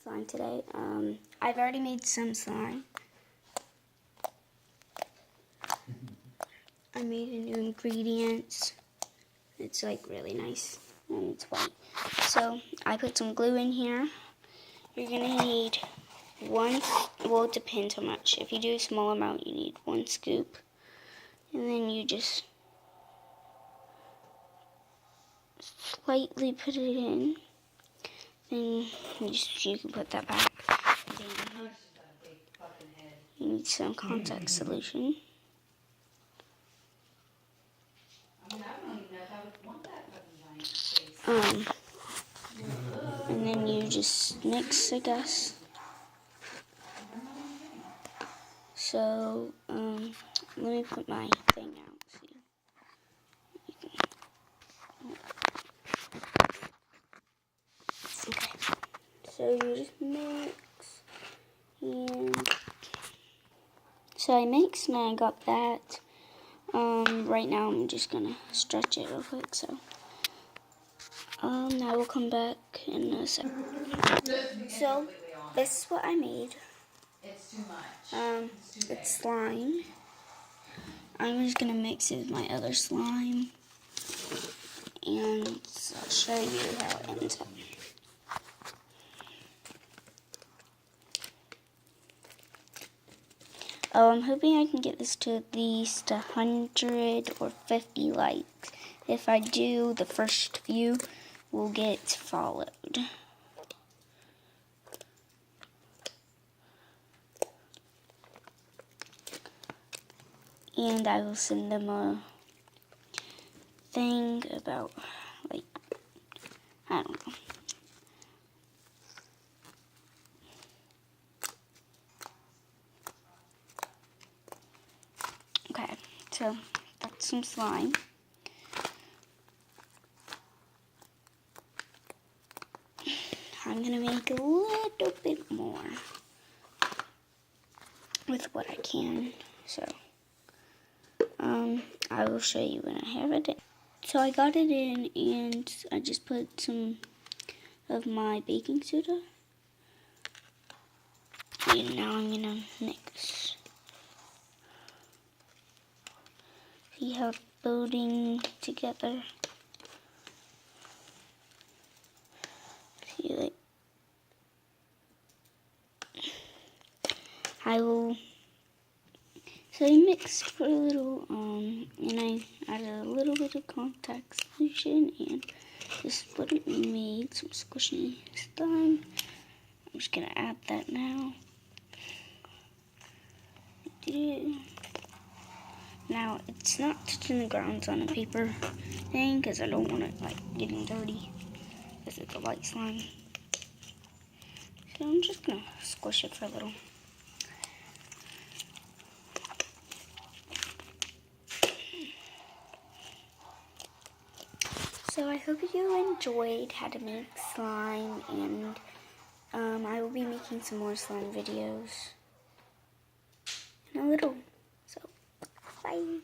Slime today. I've already made some slime. I made a new ingredients. It's like really nice and it's white. So I put some glue in here. You're gonna need one, well it depends how much. If you do a small amount you need 1 scoop. And then you just slightly put it in. Then you can put that back. Then you need some contact solution. And then you just mix, I guess. So, let me put my thing out. Okay. So you just mix, and so I mixed and I got that. Right now I'm just gonna stretch it real quick. So, I will come back in a second. So this is what I made. It's too much. It's slime. I'm just gonna mix it with my other slime, and I'll show you how it ends up. Oh, I'm hoping I can get this to at least 100 or 50 likes. If I do, the first few will get followed. And I will send them a thing about, like, I don't know. Okay, so that's some slime. I'm gonna make a little bit more with what I can. So, I will show you when I have it in. So I got it in, and I just put some of my baking soda. And now I'm gonna mix. See how it's building together? See, like, I will. So I mixed for a little, and I added a little bit of contact solution, and this is what it made, some squishy slime. I'm just gonna add that now. Now it's not touching the grounds on a paper thing because I don't want it like getting dirty because it's a white slime. So I'm just gonna squish it for a little. So I hope you enjoyed how to make slime, and I will be making some more slime videos in a little. So, bye.